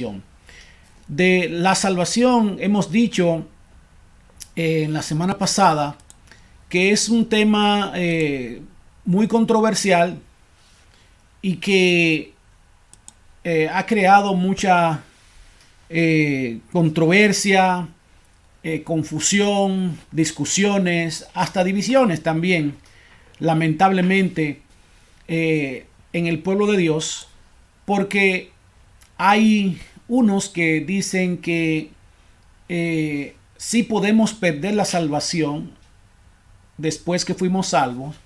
salvación. De la salvación hemos dicho en la semana pasada que es un tema muy controversial y que ha creado mucha controversia, confusión, discusiones, hasta divisiones también, lamentablemente, en el pueblo de Dios, porque hay unos que dicen que sí podemos perder la salvación después que fuimos salvos,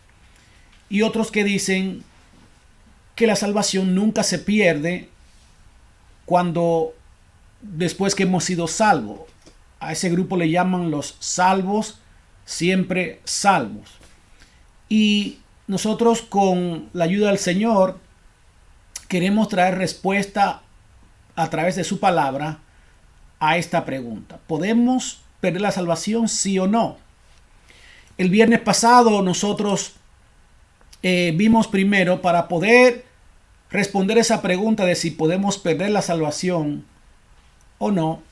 y otros que dicen que la salvación nunca se pierde cuando después que hemos sido salvos. A ese grupo le llaman los salvos, siempre salvos. Y nosotros, con la ayuda del Señor, queremos traer respuesta a través de su palabra a esta pregunta. ¿Podemos perder la salvación, sí o no? El viernes pasado nosotros vimos primero, para poder responder esa pregunta de si podemos perder la salvación o no,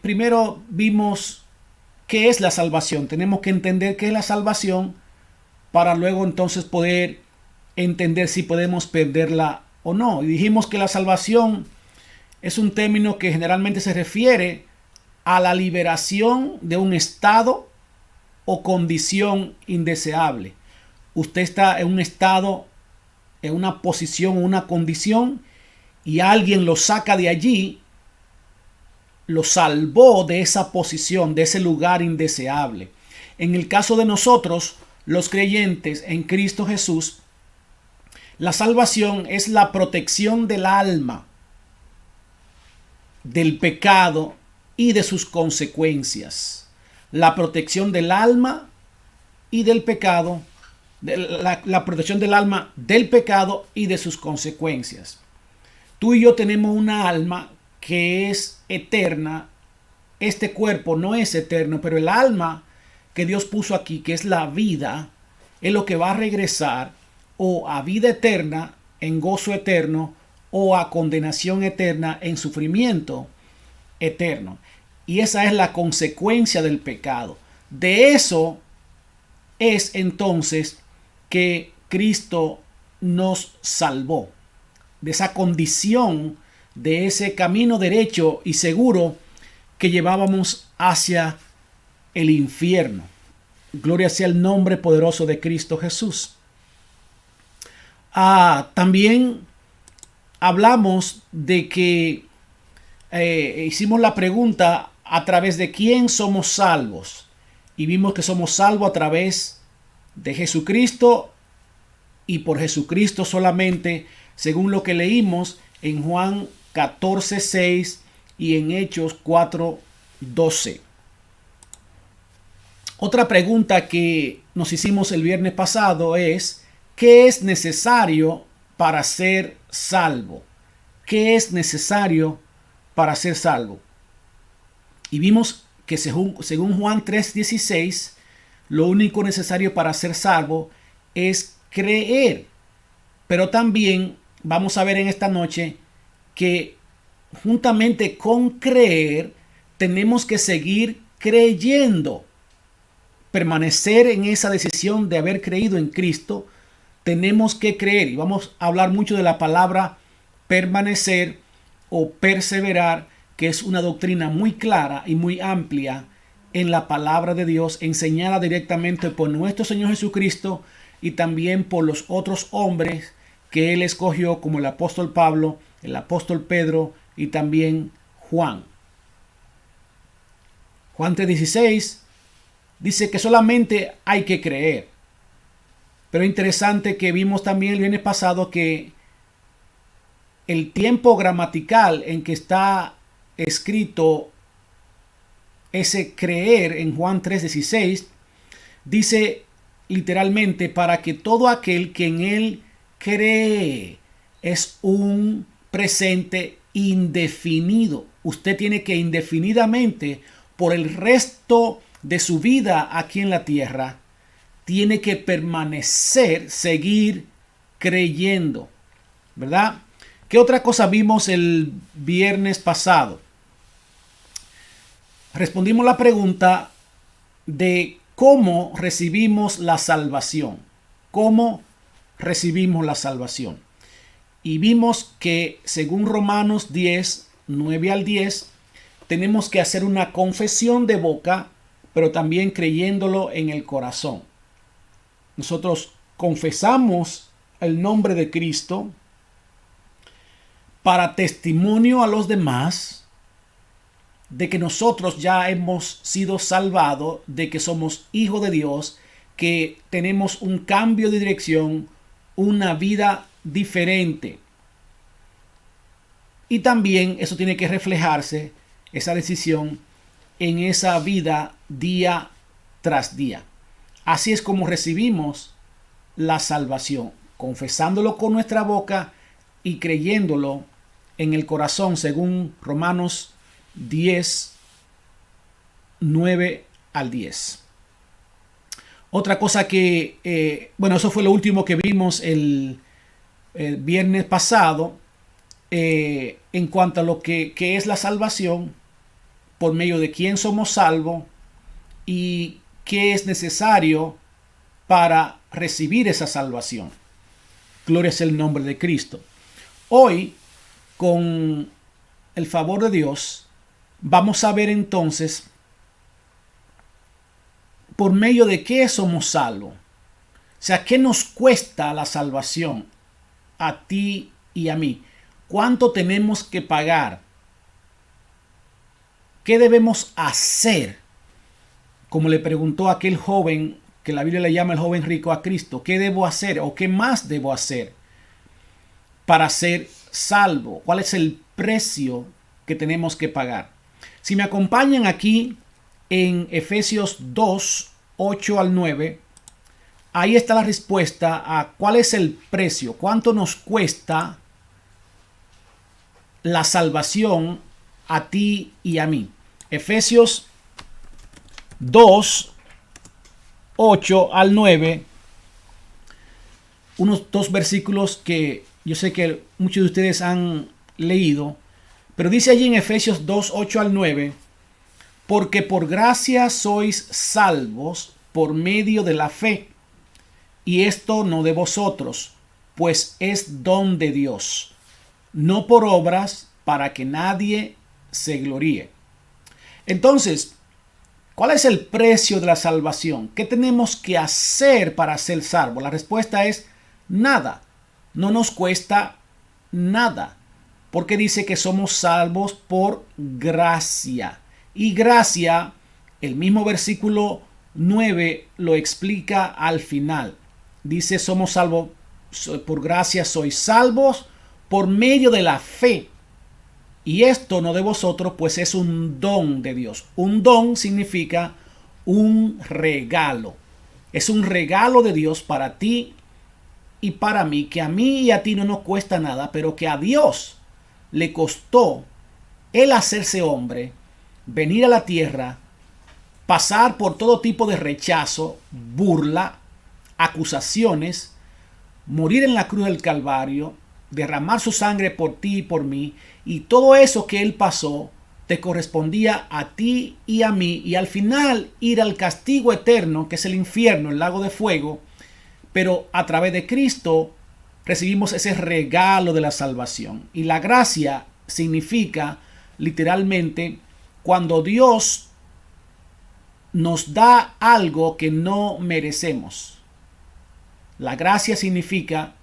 primero vimos qué es la salvación. Tenemos que entender qué es la salvación para luego entonces poder entender si podemos perderla o no. Y dijimos que la salvación es un término que generalmente se refiere a la liberación de un estado o condición indeseable. Usted está en un estado, en una posición o una condición, y alguien lo saca de allí, lo salvó de esa posición, de ese lugar indeseable. En el caso de nosotros, los creyentes en Cristo Jesús, la salvación es la protección del alma del pecado y de sus consecuencias. La protección del alma y del pecado, la protección del alma del pecado y de sus consecuencias. Tú y yo tenemos una alma que es eterna. Este cuerpo no es eterno, pero el alma que Dios puso aquí, que es la vida, es lo que va a regresar o a vida eterna en gozo eterno, o a condenación eterna en sufrimiento eterno. Y esa es la consecuencia del pecado. De eso es entonces que Cristo nos salvó, de esa condición, de ese camino derecho y seguro que llevábamos hacia el infierno. Gloria sea el nombre poderoso de Cristo Jesús. También hablamos de que hicimos la pregunta a través de quién somos salvos, y vimos que somos salvos a través de Jesucristo y por Jesucristo solamente, según lo que leímos en Juan 14:6 y en Hechos 4:12. Otra pregunta que nos hicimos el viernes pasado es: ¿qué es necesario para ser salvo? ¿Qué es necesario para ser salvo? Y vimos que según Juan 3:16, lo único necesario para ser salvo es creer. Pero también vamos a ver en esta noche que juntamente con creer tenemos que seguir creyendo, permanecer en esa decisión de haber creído en Cristo. Tenemos que creer, y vamos a hablar mucho de la palabra permanecer o perseverar, que es una doctrina muy clara y muy amplia en la palabra de Dios, enseñada directamente por nuestro Señor Jesucristo y también por los otros hombres que Él escogió, como el apóstol Pablo, el apóstol Pedro y también Juan. Juan 3:16 dice que solamente hay que creer. Pero es interesante que vimos también el viernes pasado que el tiempo gramatical en que está escrito ese creer en Juan 3:16 dice literalmente: para que todo aquel que en él cree. Es un presente indefinido. Usted tiene que indefinidamente, por el resto de su vida aquí en la tierra, tiene que permanecer, seguir creyendo, ¿verdad? ¿Qué otra cosa vimos el viernes pasado? Respondimos la pregunta de cómo recibimos la salvación. ¿Cómo recibimos la salvación? Y vimos que según Romanos 10, 9 al 10, tenemos que hacer una confesión de boca, pero también creyéndolo en el corazón. Nosotros confesamos el nombre de Cristo para testimonio a los demás de que nosotros ya hemos sido salvados, de que somos hijos de Dios, que tenemos un cambio de dirección, una vida diferente. Y también eso tiene que reflejarse, esa decisión, en esa vida día tras día. Así es como recibimos la salvación, confesándolo con nuestra boca y creyéndolo en el corazón, según Romanos 10, 9 al 10. Otra cosa que, eso fue lo último que vimos el viernes pasado, en cuanto a lo que es la salvación, por medio de quién somos salvos y qué es necesario para recibir esa salvación. Gloria es el nombre de Cristo. Hoy, con el favor de Dios, vamos a ver entonces por medio de qué somos salvos. O sea, ¿qué nos cuesta la salvación a ti y a mí? ¿Cuánto tenemos que pagar? ¿Qué debemos hacer? Como le preguntó aquel joven, que la Biblia le llama el joven rico a Cristo, ¿qué debo hacer o qué más debo hacer para ser salvo? ¿Cuál es el precio que tenemos que pagar? Si me acompañan aquí en Efesios 2, 8 al 9, ahí está la respuesta a cuál es el precio, cuánto nos cuesta la salvación a ti y a mí. Efesios 2, 8 al 9, unos dos versículos que yo sé que muchos de ustedes han leído, pero dice allí en Efesios 2, 8 al 9, porque por gracia sois salvos por medio de la fe, y esto no de vosotros, pues es don de Dios, no por obras, para que nadie se gloríe. Entonces, ¿cuál es el precio de la salvación? ¿Qué tenemos que hacer para ser salvos? La respuesta es nada. No nos cuesta nada, porque dice que somos salvos por gracia. Y gracia, el mismo versículo 9 lo explica al final. Dice, somos salvos por gracia, sois salvos por medio de la fe. Y esto no de vosotros, pues es un don de Dios. Un don significa un regalo. Es un regalo de Dios para ti y para mí, que a mí y a ti no nos cuesta nada, pero que a Dios le costó el hacerse hombre, venir a la tierra, pasar por todo tipo de rechazo, burla, acusaciones, morir en la cruz del Calvario, derramar su sangre por ti y por mí, y todo eso que él pasó te correspondía a ti y a mí, y al final ir al castigo eterno, que es el infierno, el lago de fuego, pero a través de Cristo recibimos ese regalo de la salvación. Y la gracia significa literalmente cuando Dios nos da algo que no merecemos. La gracia significa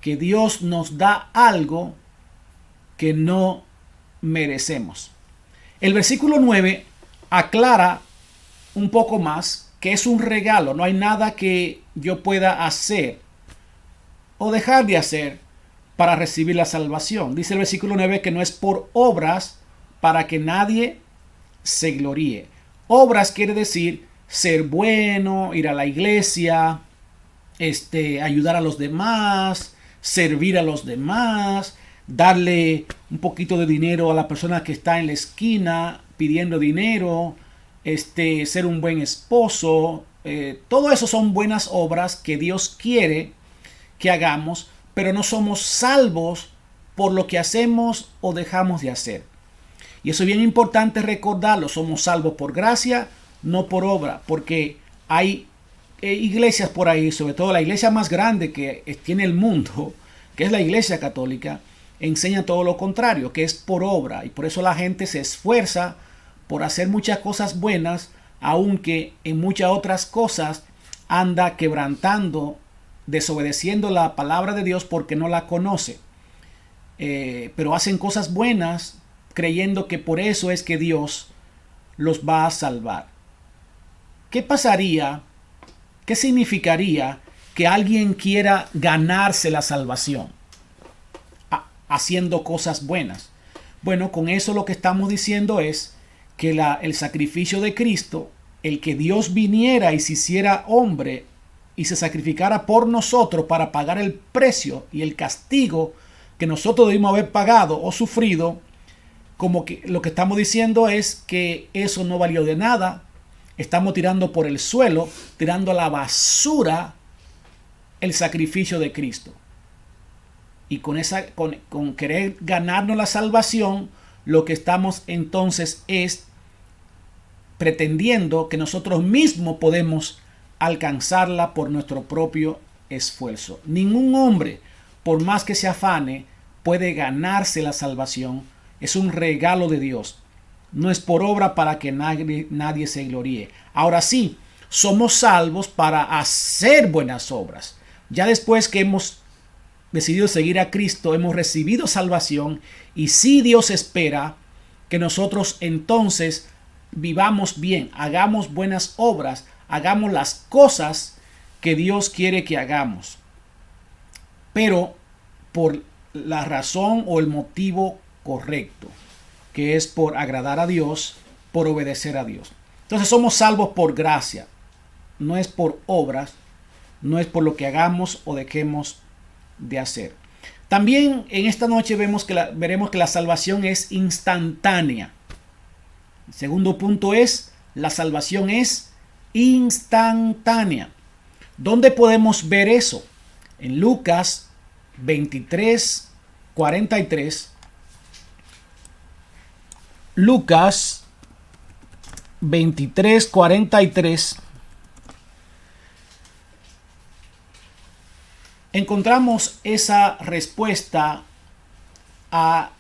que Dios nos da algo que no merecemos. El versículo 9 aclara un poco más que es un regalo. No hay nada que yo pueda hacer o dejar de hacer para recibir la salvación. Dice el versículo 9 que no es por obras para que nadie se gloríe. Obras quiere decir ser bueno, ir a la iglesia, ayudar a los demás, servir a los demás, darle un poquito de dinero a la persona que está en la esquina pidiendo dinero, ser un buen esposo. Todo eso son buenas obras que Dios quiere que hagamos, pero no somos salvos por lo que hacemos o dejamos de hacer. Y eso es bien importante recordarlo. Somos salvos por gracia, no por obra, porque hay iglesias por ahí, sobre todo la iglesia más grande que tiene el mundo, que es la Iglesia Católica, enseña todo lo contrario, que es por obra. Y por eso la gente se esfuerza por hacer muchas cosas buenas, aunque en muchas otras cosas anda quebrantando, desobedeciendo la palabra de Dios porque no la conoce. Pero hacen cosas buenas creyendo que por eso es que Dios los va a salvar. ¿Qué pasaría? ¿Qué significaría que alguien quiera ganarse la salvación haciendo cosas buenas? Bueno, con eso lo que estamos diciendo es que el sacrificio de Cristo, el que Dios viniera y se hiciera hombre y se sacrificara por nosotros para pagar el precio y el castigo que nosotros debimos haber pagado o sufrido, como que lo que estamos diciendo es que eso no valió de nada. Estamos tirando por el suelo, tirando a la basura el sacrificio de Cristo. Y con querer ganarnos la salvación, lo que estamos entonces es pretendiendo que nosotros mismos podemos alcanzarla por nuestro propio esfuerzo. Ningún hombre, por más que se afane, puede ganarse la salvación. Es un regalo de Dios. No es por obra para que nadie se gloríe. Ahora sí, somos salvos para hacer buenas obras. Ya después que hemos decidido seguir a Cristo, hemos recibido salvación, y sí, Dios espera que nosotros entonces vivamos bien, hagamos buenas obras, hagamos las cosas que Dios quiere que hagamos, pero por la razón o el motivo correcto, que es por agradar a Dios, por obedecer a Dios. Entonces somos salvos por gracia, no es por obras, no es por lo que hagamos o dejemos de hacer. También en esta noche veremos que la salvación es instantánea. El segundo punto es, la salvación es instantánea. ¿Dónde podemos ver eso? En Lucas 23, 43. Lucas 23, 43. Encontramos esa respuesta a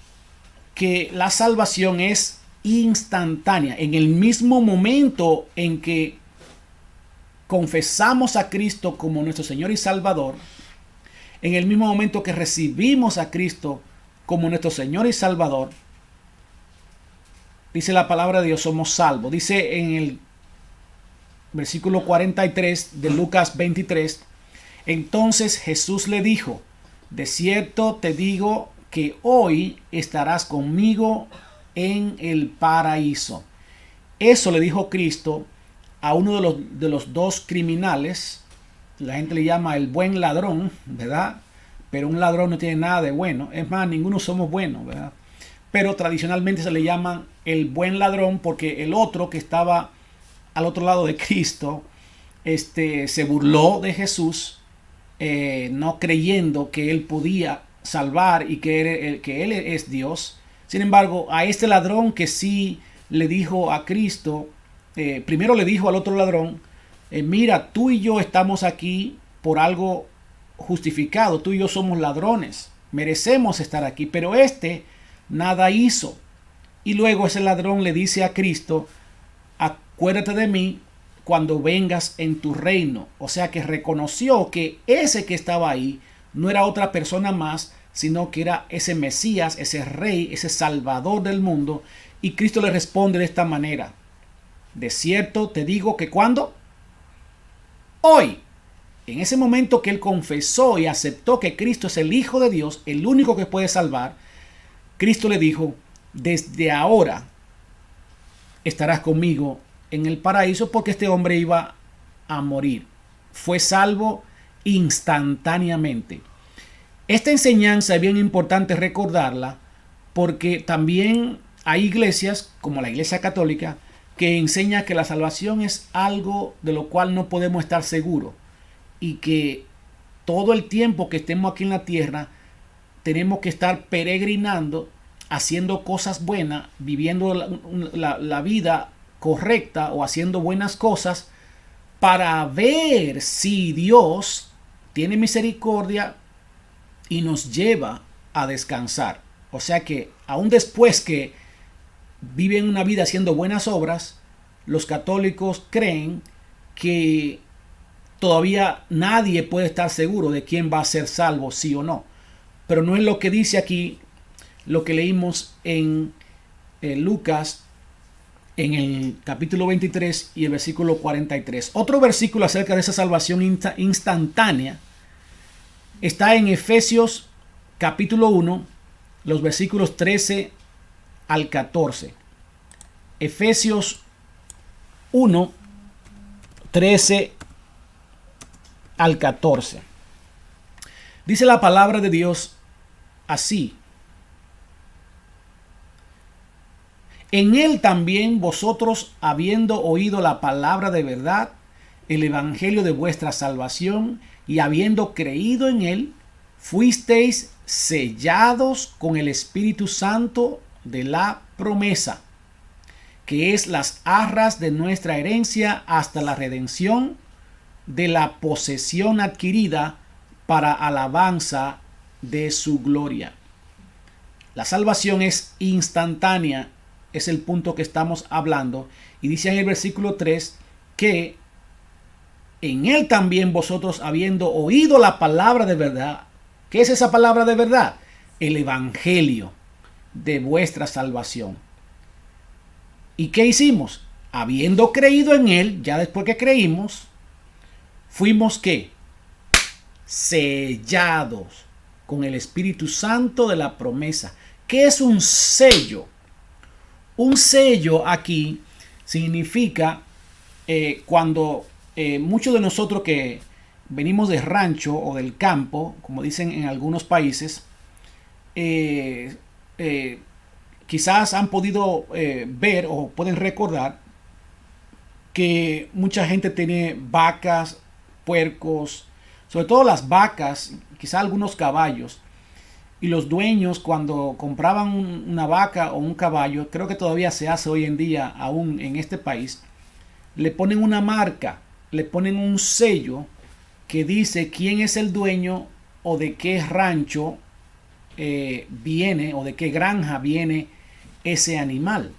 que la salvación es instantánea. En el mismo momento en que confesamos a Cristo como nuestro Señor y Salvador, en el mismo momento que recibimos a Cristo como nuestro Señor y Salvador, dice la palabra de Dios, somos salvos. Dice en el versículo 43 de Lucas 23, entonces Jesús le dijo, de cierto te digo que hoy estarás conmigo en el paraíso. Eso le dijo Cristo a uno de los dos criminales. La gente le llama el buen ladrón, ¿verdad? Pero un ladrón no tiene nada de bueno. Es más, ninguno somos buenos, ¿verdad? Pero tradicionalmente se le llama el buen ladrón porque el otro que estaba al otro lado de Cristo, se burló de Jesús, no creyendo que él podía salvar y que él es Dios. Sin embargo, a este ladrón que sí le dijo a Cristo, primero le dijo al otro ladrón, mira, tú y yo estamos aquí por algo justificado, tú y yo somos ladrones, merecemos estar aquí, pero nada hizo. Y luego ese ladrón le dice a Cristo, acuérdate de mí cuando vengas en tu reino. O sea que reconoció que ese que estaba ahí no era otra persona más, sino que era ese Mesías, ese rey, ese salvador del mundo. Y Cristo le responde de esta manera, de cierto te digo que ¿cuándo? Hoy. En ese momento que él confesó y aceptó que Cristo es el Hijo de Dios, el único que puede salvar, Cristo le dijo, desde ahora estarás conmigo en el paraíso, porque este hombre iba a morir. Fue salvo instantáneamente. Esta enseñanza es bien importante recordarla, porque también hay iglesias, como la Iglesia Católica, que enseña que la salvación es algo de lo cual no podemos estar seguros, y que todo el tiempo que estemos aquí en la tierra tenemos que estar peregrinando, haciendo cosas buenas, viviendo la vida correcta o haciendo buenas cosas para ver si Dios tiene misericordia y nos lleva a descansar. O sea que aún después que viven una vida haciendo buenas obras, los católicos creen que todavía nadie puede estar seguro de quién va a ser salvo, sí o no. Pero no es lo que dice aquí, lo que leímos en Lucas, en el capítulo 23 y el versículo 43. Otro versículo acerca de esa salvación instantánea está en Efesios capítulo 1, los versículos 13 al 14. Efesios 1, 13 al 14. Dice la palabra de Dios así: en él también vosotros, habiendo oído la palabra de verdad, el evangelio de vuestra salvación, y habiendo creído en él, fuisteis sellados con el Espíritu Santo de la promesa, que es las arras de nuestra herencia hasta la redención de la posesión adquirida para alabanza de su gloria. La salvación es instantánea, es el punto que estamos hablando, y dice en el versículo 3 que en él también vosotros, habiendo oído la palabra de verdad. ¿Qué es esa palabra de verdad? El evangelio de vuestra salvación. ¿Y qué hicimos? Habiendo creído en él, ya después que creímos, fuimos ¿qué? Sellados con el Espíritu Santo de la promesa. ¿Qué es un sello? Un sello aquí significa cuando muchos de nosotros que venimos de rancho o del campo, como dicen en algunos países, quizás han podido ver o pueden recordar que mucha gente tiene vacas, puercos, sobre todo las vacas, quizás algunos caballos. Y los dueños, cuando compraban una vaca o un caballo, creo que todavía se hace hoy en día aún en este país, le ponen una marca, le ponen un sello que dice quién es el dueño o de qué rancho viene o de qué granja viene ese animal.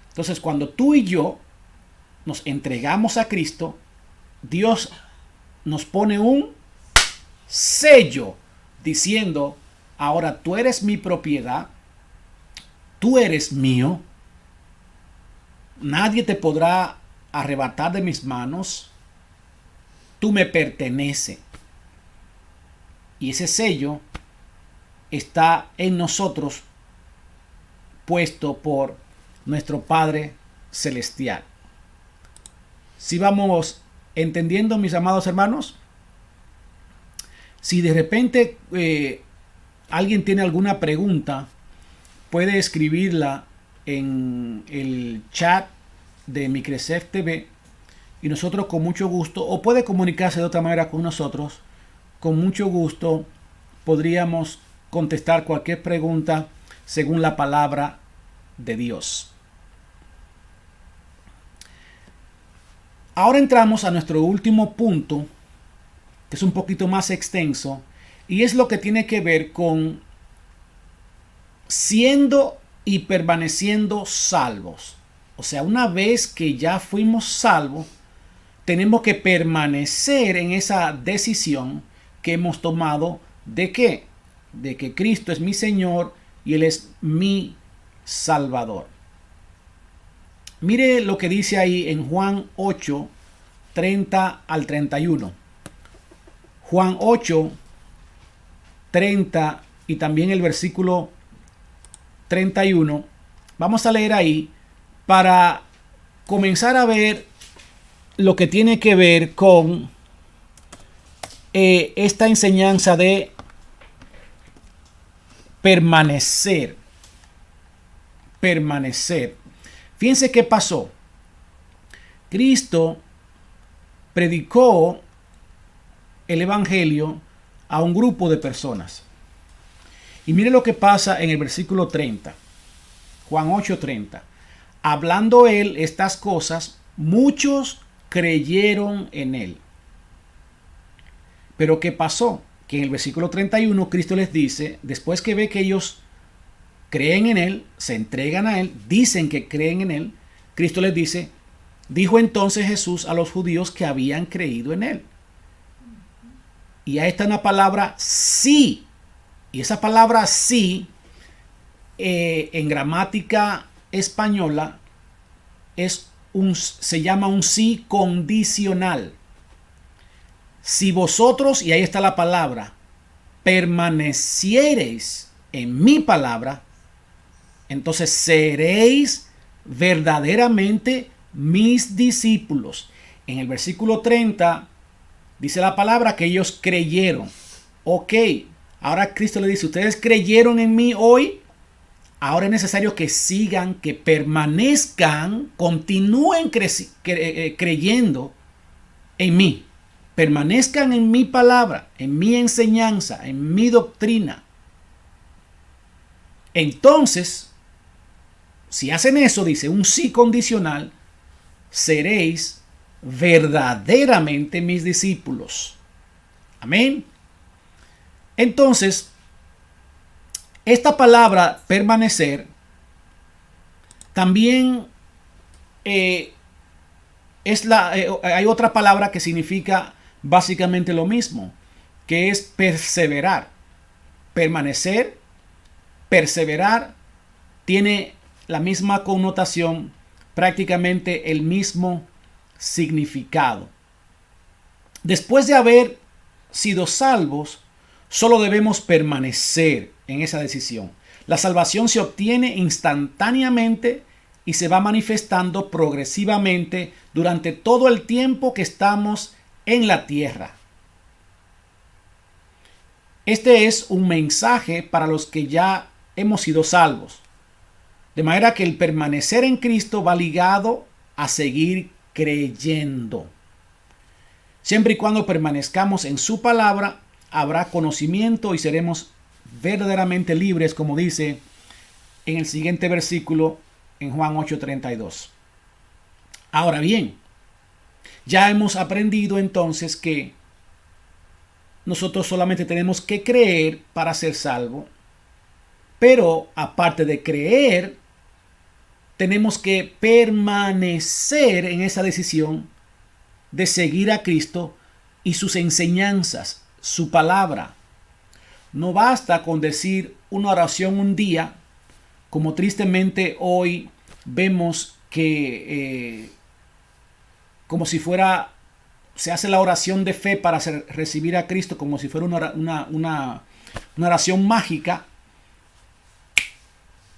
Entonces, cuando tú y yo nos entregamos a Cristo, Dios nos pone un sello diciendo: ahora tú eres mi propiedad, tú eres mío, nadie te podrá arrebatar de mis manos, tú me perteneces. Y ese sello está en nosotros, puesto por nuestro Padre Celestial. Si vamos entendiendo, mis amados hermanos, si de repente alguien tiene alguna pregunta, puede escribirla en el chat de Micresef TV y nosotros con mucho gusto, o puede comunicarse de otra manera con nosotros, con mucho gusto podríamos contestar cualquier pregunta según la palabra de Dios. Ahora entramos a nuestro último punto, que es un poquito más extenso, y es lo que tiene que ver con siendo y permaneciendo salvos. O sea, una vez que ya fuimos salvos, tenemos que permanecer en esa decisión que hemos tomado de ¿qué? De que Cristo es mi Señor y Él es mi Salvador. Mire lo que dice ahí en Juan 8, 30 al 31. Juan 8, 30 y también el versículo 31. Vamos a leer ahí para comenzar a ver lo que tiene que ver con esta enseñanza de permanecer. Permanecer. Fíjense qué pasó. Cristo predicó el evangelio a un grupo de personas. Y mire lo que pasa en el versículo 30. Juan 8:30. Hablando él estas cosas, muchos creyeron en él. Pero ¿qué pasó? Que en el versículo 31 Cristo les dice, después que ve que ellos creen en él, se entregan a él, dicen que creen en él, Cristo les dice, dijo entonces Jesús a los judíos que habían creído en él. Y ahí está una palabra sí. Y esa palabra sí, en gramática española, se llama un sí condicional. Si vosotros, y ahí está la palabra, permaneciereis en mi palabra, entonces seréis verdaderamente mis discípulos. En el versículo 30 dice la palabra que ellos creyeron. Ok, ahora Cristo le dice, ustedes creyeron en mí hoy, ahora es necesario que sigan, que permanezcan, continúen creyendo en mí. Permanezcan en mi palabra, en mi enseñanza, en mi doctrina. Entonces, si hacen eso, dice un sí condicional, seréis verdaderamente mis discípulos. Amén. Entonces, esta palabra permanecer también hay otra palabra que significa básicamente lo mismo, que es perseverar. Permanecer, perseverar, tiene la misma connotación, prácticamente el mismo significado. Después de haber sido salvos, solo debemos permanecer en esa decisión. La salvación se obtiene instantáneamente y se va manifestando progresivamente durante todo el tiempo que estamos en la tierra. Este es un mensaje para los que ya hemos sido salvos. De manera que el permanecer en Cristo va ligado a seguir creyendo. Siempre y cuando permanezcamos en su palabra, habrá conocimiento y seremos verdaderamente libres, como dice en el siguiente versículo en Juan 8:32. Ahora bien, ya hemos aprendido entonces que nosotros solamente tenemos que creer para ser salvo, pero aparte de creer, tenemos que permanecer en esa decisión de seguir a Cristo y sus enseñanzas, su palabra. No basta con decir una oración un día, como tristemente hoy vemos que como si fuera, se hace la oración de fe para recibir a Cristo como si fuera una oración mágica.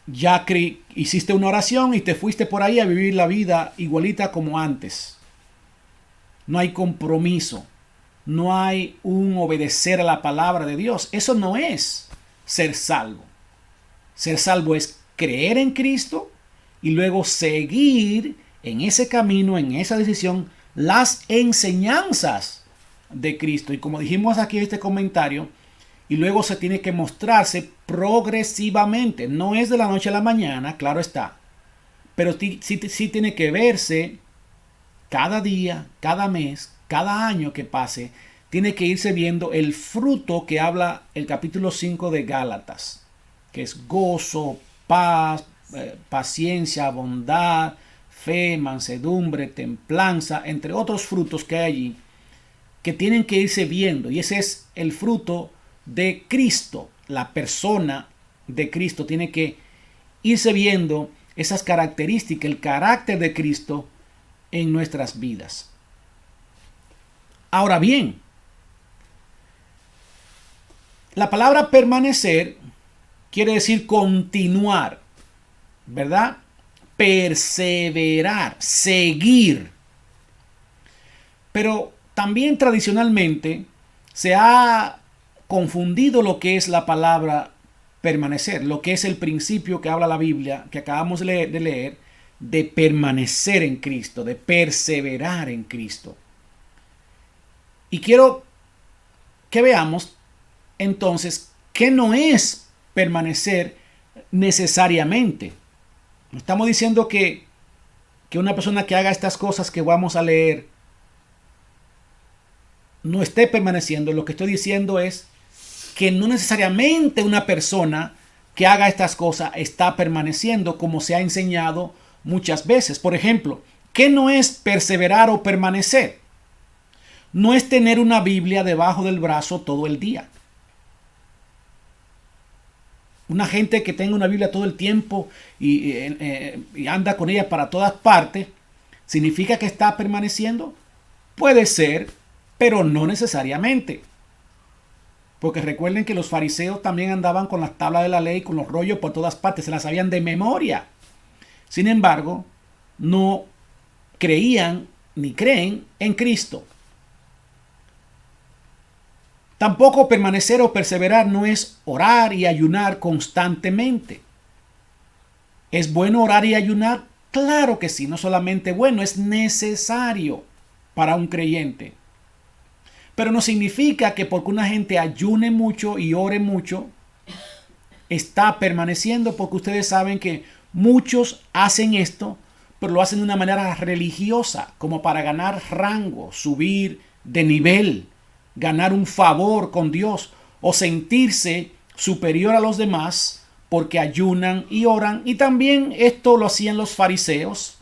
Ya hiciste una oración y te fuiste por ahí a vivir la vida igualita como antes. No hay compromiso. No hay un obedecer a la palabra de Dios. Eso no es ser salvo. Ser salvo es creer en Cristo y luego seguir en ese camino, en esa decisión, las enseñanzas de Cristo. Y como dijimos aquí en este comentario, y luego se tiene que mostrarse progresivamente. No es de la noche a la mañana, claro está. Pero sí tiene que verse cada día, cada mes, cada año que pase. Tiene que irse viendo el fruto que habla el capítulo 5 de Gálatas. Que es gozo, paz, paciencia, bondad, fe, mansedumbre, templanza, entre otros frutos que hay allí. Que tienen que irse viendo. Y ese es el fruto de Cristo. La persona de Cristo tiene que irse viendo esas características, el carácter de Cristo en nuestras vidas. Ahora bien, la palabra permanecer quiere decir continuar, ¿verdad? Perseverar, seguir. Pero también tradicionalmente se ha confundido lo que es la palabra permanecer, lo que es el principio que habla la Biblia, que acabamos de leer, de permanecer en Cristo, de perseverar en Cristo. Y quiero que veamos entonces qué no es permanecer necesariamente. No estamos diciendo que una persona que haga estas cosas que vamos a leer no esté permaneciendo. Lo que estoy diciendo es que no necesariamente una persona que haga estas cosas está permaneciendo, como se ha enseñado muchas veces. Por ejemplo, ¿qué no es perseverar o permanecer? No es tener una Biblia debajo del brazo todo el día. Una gente que tenga una Biblia todo el tiempo y anda con ella para todas partes, ¿significa que está permaneciendo? Puede ser, pero no necesariamente. Porque recuerden que los fariseos también andaban con las tablas de la ley, con los rollos por todas partes, se las sabían de memoria. Sin embargo, no creían ni creen en Cristo. Tampoco permanecer o perseverar no es orar y ayunar constantemente. ¿Es bueno orar y ayunar? Claro que sí, no solamente bueno, es necesario para un creyente. Pero no significa que porque una gente ayune mucho y ore mucho, está permaneciendo, porque ustedes saben que muchos hacen esto, pero lo hacen de una manera religiosa, como para ganar rango, subir de nivel, ganar un favor con Dios o sentirse superior a los demás porque ayunan y oran. Y también esto lo hacían los fariseos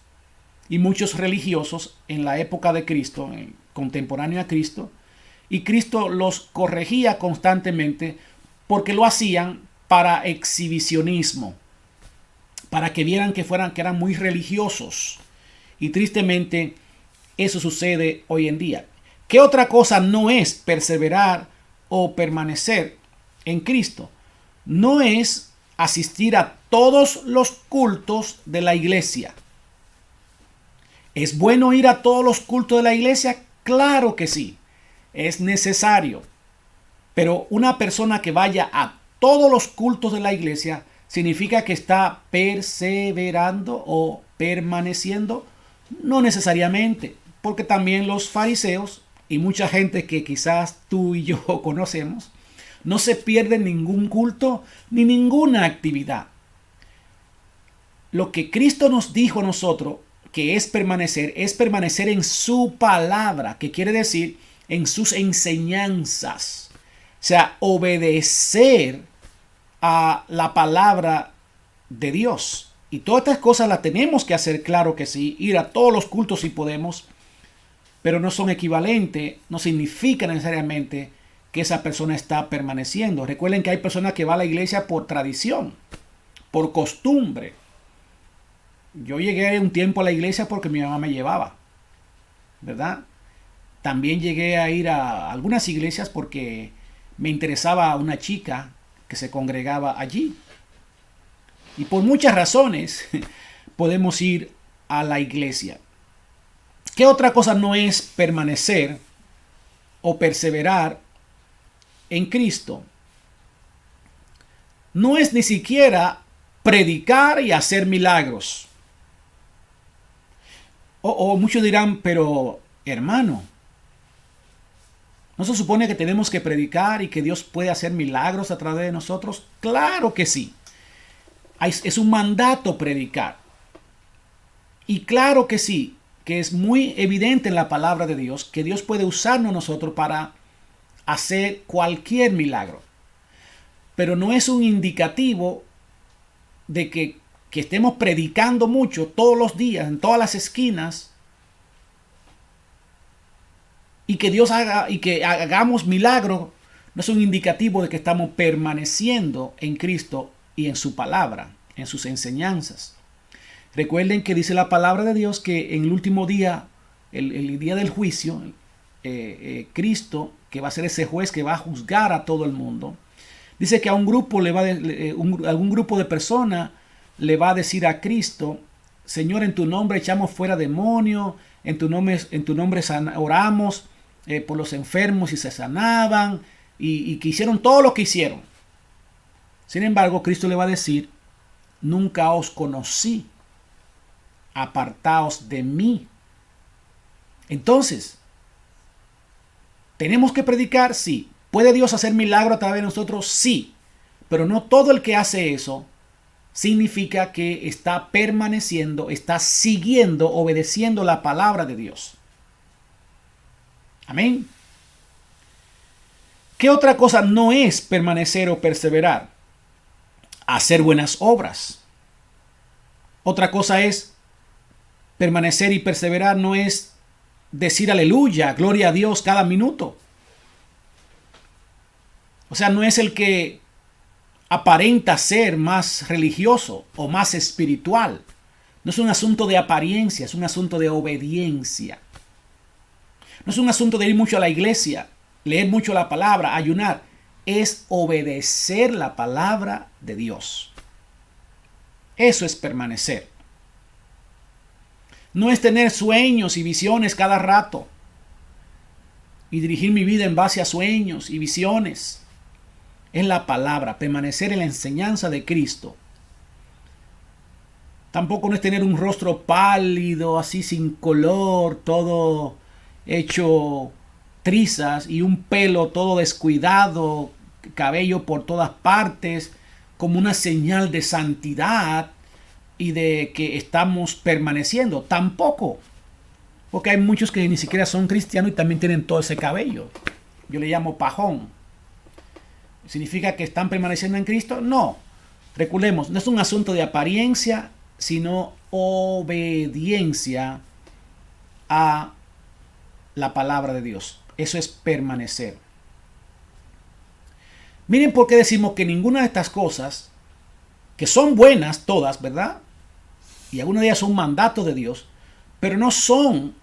y muchos religiosos en la época de Cristo, contemporáneo a Cristo. Y Cristo los corregía constantemente porque lo hacían para exhibicionismo, para que vieran que eran muy religiosos. Y tristemente eso sucede hoy en día. ¿Qué otra cosa no es perseverar o permanecer en Cristo? No es asistir a todos los cultos de la iglesia. ¿Es bueno ir a todos los cultos de la iglesia? Claro que sí. Es necesario. Pero una persona que vaya a todos los cultos de la iglesia significa que está perseverando o permaneciendo. No necesariamente, porque también los fariseos y mucha gente que quizás tú y yo conocemos no se pierden ningún culto ni ninguna actividad. Lo que Cristo nos dijo a nosotros que es permanecer en su palabra, que quiere decir en sus enseñanzas. O sea, obedecer a la palabra de Dios. Y todas estas cosas las tenemos que hacer, claro que sí, ir a todos los cultos si podemos, pero no son equivalentes, no significa necesariamente que esa persona está permaneciendo. Recuerden que hay personas que van a la iglesia por tradición, por costumbre. Yo llegué un tiempo a la iglesia porque mi mamá me llevaba, ¿verdad? También llegué a ir a algunas iglesias porque me interesaba una chica que se congregaba allí. Y por muchas razones podemos ir a la iglesia. ¿Qué otra cosa no es permanecer o perseverar en Cristo? No es ni siquiera predicar y hacer milagros. O muchos dirán, pero hermano, ¿no se supone que tenemos que predicar y que Dios puede hacer milagros a través de nosotros? Claro que sí. Es un mandato predicar. Y claro que sí, que es muy evidente en la palabra de Dios que Dios puede usarnos nosotros para hacer cualquier milagro. Pero no es un indicativo de que estemos predicando mucho todos los días, en todas las esquinas, y que Dios haga y que hagamos milagros. No es un indicativo de que estamos permaneciendo en Cristo y en su palabra, en sus enseñanzas. Recuerden que dice la palabra de Dios que en el último día, el día del juicio, Cristo, que va a ser ese juez que va a juzgar a todo el mundo, dice que a un grupo algún grupo de personas le va a decir a Cristo: Señor, en tu nombre echamos fuera demonios, en tu nombre oramos por los enfermos y se sanaban, y que hicieron todo lo que hicieron. Sin embargo, Cristo le va a decir: nunca os conocí, apartaos de mí. Entonces, ¿tenemos que predicar? Sí. ¿Puede Dios hacer milagros a través de nosotros? Sí. Pero no todo el que hace eso significa que está permaneciendo, está siguiendo, obedeciendo la palabra de Dios. Amén. ¿Qué otra cosa no es permanecer o perseverar? Hacer buenas obras. Otra cosa es permanecer y perseverar, no es decir aleluya, gloria a Dios cada minuto. O sea, no es el que aparenta ser más religioso o más espiritual. No es un asunto de apariencia, es un asunto de obediencia. No es un asunto de ir mucho a la iglesia, leer mucho la palabra, ayunar. Es obedecer la palabra de Dios. Eso es permanecer. No es tener sueños y visiones cada rato y dirigir mi vida en base a sueños y visiones. Es la palabra, permanecer en la enseñanza de Cristo. Tampoco no es tener un rostro pálido, así sin color, todo hecho trizas y un pelo todo descuidado, cabello por todas partes, como una señal de santidad y de que estamos permaneciendo. Tampoco, porque hay muchos que ni siquiera son cristianos y también tienen todo ese cabello. Yo le llamo pajón. ¿Significa que están permaneciendo en Cristo? No. Recordemos, no es un asunto de apariencia, sino obediencia a la palabra de Dios. Eso es permanecer. Miren por qué decimos que ninguna de estas cosas, que son buenas todas, ¿verdad? Y algunas de ellas son mandatos de Dios, pero no son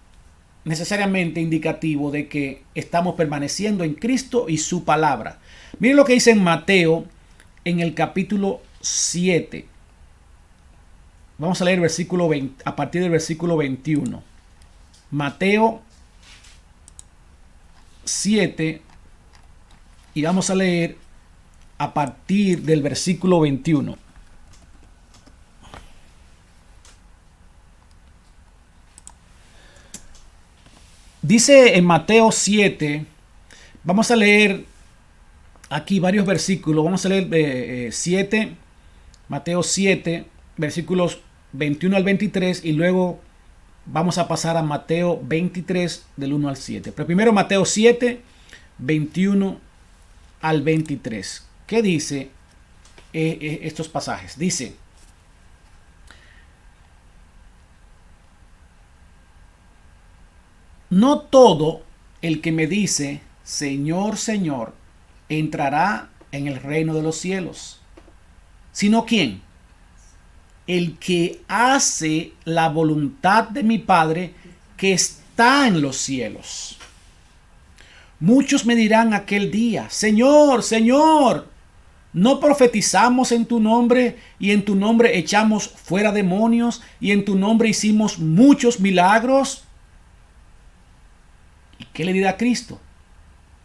necesariamente indicativos de que estamos permaneciendo en Cristo y su palabra. Miren lo que dice en Mateo en el capítulo 7. Vamos a leer versículo 20, a partir del versículo 21. Mateo 7 y vamos a leer a partir del versículo 21. Dice en Mateo 7, vamos a leer aquí varios versículos, vamos a leer 7, Mateo 7, versículos 21 al 23 y luego vamos a pasar a Mateo 23 del 1 al 7. Pero primero Mateo 7, 21 al 23. ¿Qué dice estos pasajes? Dice: no todo el que me dice Señor, Señor, entrará en el reino de los cielos, sino ¿quién? El que hace la voluntad de mi Padre que está en los cielos. Muchos me dirán aquel día: Señor, Señor, ¿no profetizamos en tu nombre y en tu nombre echamos fuera demonios y en tu nombre hicimos muchos milagros? ¿Y qué le dirá Cristo?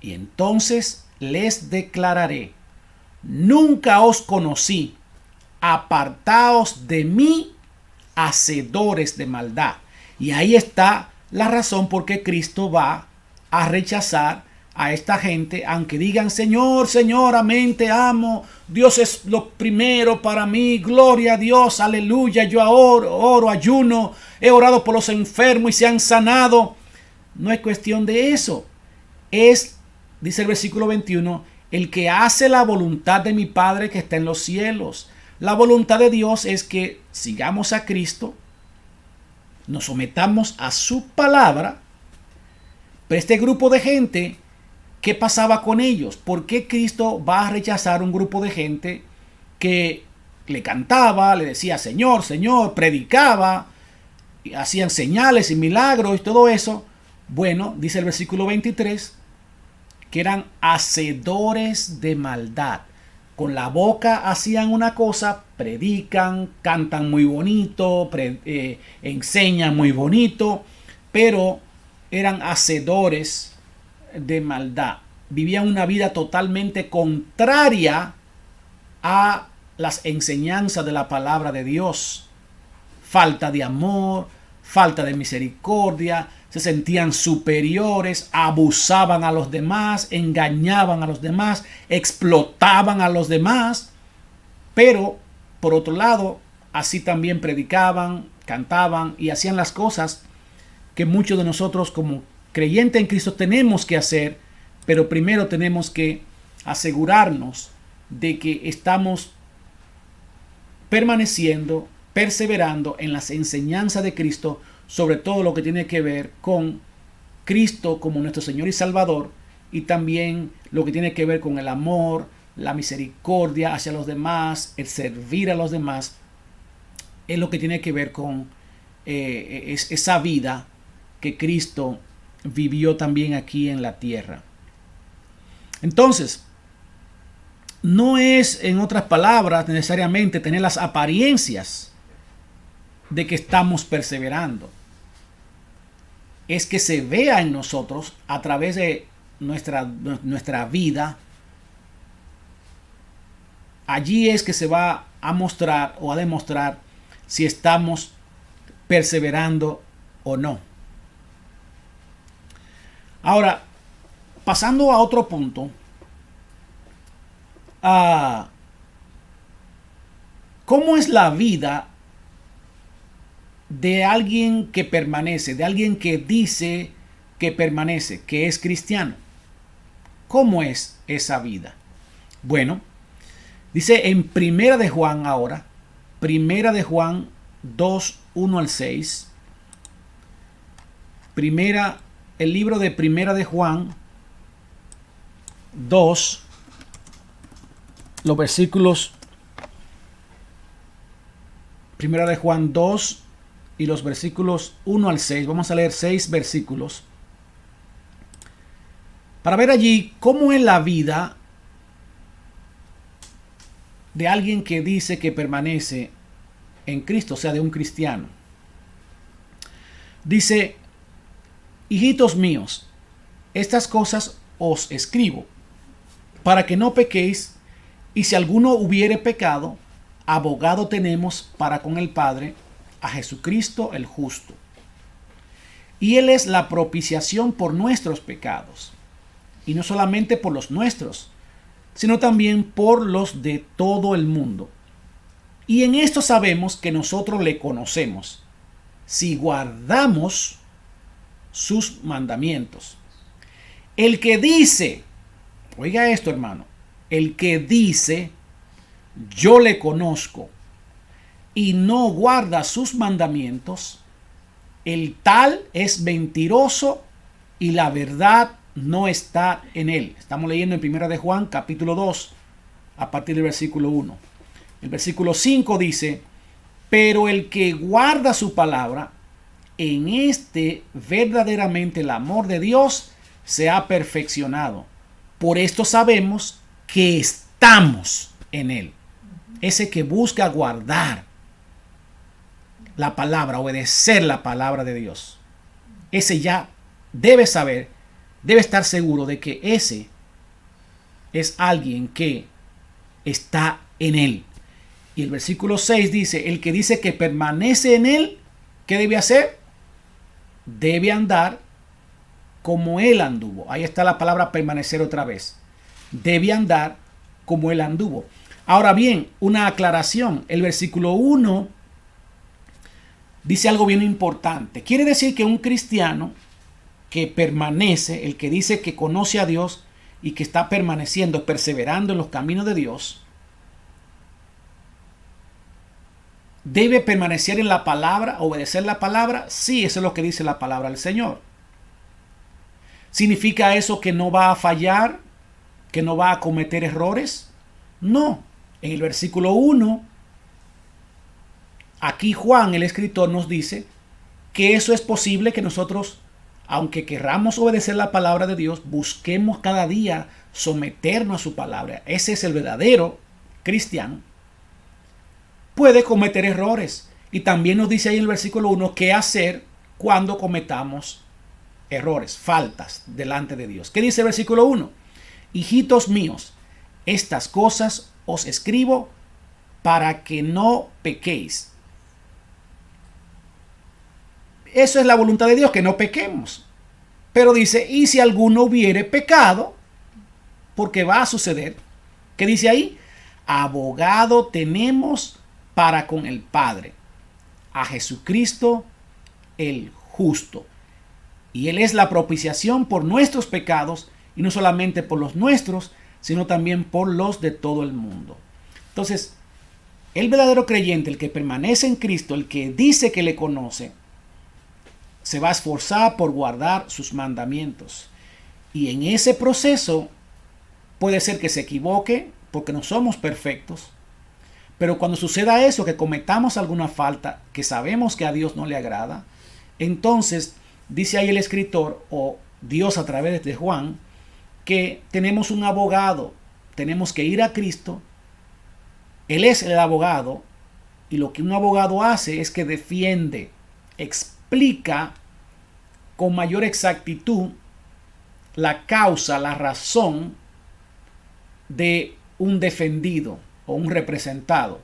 Y entonces les declararé: nunca os conocí, apartaos de mí, hacedores de maldad. Y ahí está la razón por qué Cristo va a rechazar a esta gente, aunque digan Señor, Señor, amén, te amo, Dios es lo primero para mí, gloria a Dios, aleluya, yo oro, ayuno, he orado por los enfermos y se han sanado. No es cuestión de eso. Es, dice el versículo 21, el que hace la voluntad de mi Padre que está en los cielos. La voluntad de Dios es que sigamos a Cristo, nos sometamos a su palabra. Pero este grupo de gente, ¿qué pasaba con ellos? ¿Por qué Cristo va a rechazar un grupo de gente que le cantaba, le decía Señor, Señor, predicaba, hacían señales y milagros y todo eso? Bueno, dice el versículo 23, que eran hacedores de maldad. Con la boca hacían una cosa, predican, cantan muy bonito, enseñan muy bonito, pero eran hacedores de maldad. Vivían una vida totalmente contraria a las enseñanzas de la palabra de Dios. Falta de amor, falta de misericordia, se sentían superiores, abusaban a los demás, engañaban a los demás, explotaban a los demás. Pero, por otro lado, así también predicaban, cantaban y hacían las cosas que muchos de nosotros como creyentes en Cristo tenemos que hacer, pero primero tenemos que asegurarnos de que estamos permaneciendo, perseverando en las enseñanzas de Cristo, sobre todo lo que tiene que ver con Cristo como nuestro Señor y Salvador, y también lo que tiene que ver con el amor, la misericordia hacia los demás, el servir a los demás, es lo que tiene que ver con esa vida que Cristo vivió también aquí en la tierra. Entonces, no es, en otras palabras, necesariamente tener las apariencias de que estamos perseverando. Es que se vea en nosotros a través de nuestra vida. Allí es que se va a mostrar o a demostrar si estamos perseverando o no. Ahora, pasando a otro punto, ¿cómo es la vida de alguien que permanece, de alguien que dice que permanece, que es cristiano? ¿Cómo es esa vida? Bueno, dice en Primera de Juan ahora, Primera de Juan 2, 1 al 6, el libro de Primera de Juan 2, los versículos, Primera de Juan 2 y los versículos 1 al 6, vamos a leer 6 versículos, para ver allí cómo es la vida de alguien que dice que permanece en Cristo, o sea, de un cristiano. Dice: hijitos míos, estas cosas os escribo, para que no pequéis, y si alguno hubiere pecado, abogado tenemos para con el Padre, a Jesucristo el justo. Y Él es la propiciación por nuestros pecados, y no solamente por los nuestros, sino también por los de todo el mundo. Y en esto sabemos que nosotros le conocemos, si guardamos sus mandamientos. El que dice, oiga esto, hermano, el que dice, yo le conozco, y no guarda sus mandamientos, el tal es mentiroso y la verdad no está en él. Estamos leyendo en Primera de Juan, capítulo 2, a partir del versículo 1. El versículo 5 dice: pero el que guarda su palabra, en este verdaderamente el amor de Dios se ha perfeccionado. Por esto sabemos que estamos en él. Ese que busca guardar la palabra, obedecer la palabra de Dios, ese ya debe saber, debe estar seguro de que ese es alguien que está en él. Y el versículo 6 dice: el que dice que permanece en él, ¿qué debe hacer? Debe andar como él anduvo. Ahí está la palabra permanecer otra vez. Debe andar como él anduvo. Ahora bien, una aclaración. El versículo 1 dice algo bien importante. Quiere decir que un cristiano que permanece, el que dice que conoce a Dios y que está permaneciendo, perseverando en los caminos de Dios, debe permanecer en la palabra, obedecer la palabra. Sí, eso es lo que dice la palabra del Señor. ¿Significa eso que no va a fallar, que no va a cometer errores? No. En el versículo 1, aquí Juan, el escritor, nos dice que eso es posible, que nosotros, aunque querramos obedecer la palabra de Dios, busquemos cada día someternos a su palabra. Ese es el verdadero cristiano. Puede cometer errores. Y también nos dice ahí en el versículo 1 qué hacer cuando cometamos errores, faltas delante de Dios. ¿Qué dice el versículo 1? Hijitos míos, estas cosas os escribo para que no pequéis. Eso es la voluntad de Dios, que no pequemos. Pero dice: y si alguno hubiere pecado, porque va a suceder, ¿qué dice ahí? abogado tenemos para con el Padre, a Jesucristo el justo. Y Él es la propiciación por nuestros pecados, y no solamente por los nuestros, sino también por los de todo el mundo. Entonces, el verdadero creyente, el que permanece en Cristo, el que dice que le conoce, se va a esforzar por guardar sus mandamientos. Y en ese proceso puede ser que se equivoque, porque no somos perfectos. Pero cuando suceda eso, que cometamos alguna falta, que sabemos que a Dios no le agrada, entonces dice ahí el escritor, o Dios a través de Juan, que tenemos un abogado, tenemos que ir a Cristo. Él es el abogado, y lo que un abogado hace es que defiende, explica con mayor exactitud la causa, la razón de un defendido o un representado.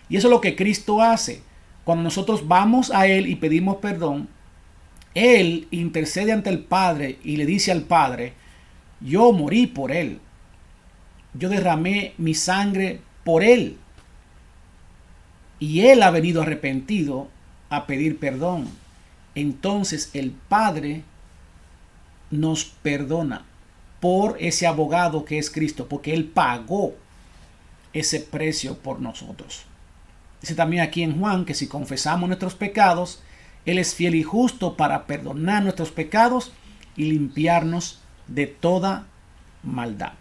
Y eso es lo que Cristo hace. Cuando nosotros vamos a Él y pedimos perdón, Él intercede ante el Padre y le dice al Padre: yo morí por Él, yo derramé mi sangre por Él, y Él ha venido arrepentido a pedir perdón. Entonces el Padre nos perdona por ese abogado que es Cristo, porque Él pagó ese precio por nosotros. Dice también aquí en Juan que si confesamos nuestros pecados, Él es fiel y justo para perdonar nuestros pecados y limpiarnos de toda maldad.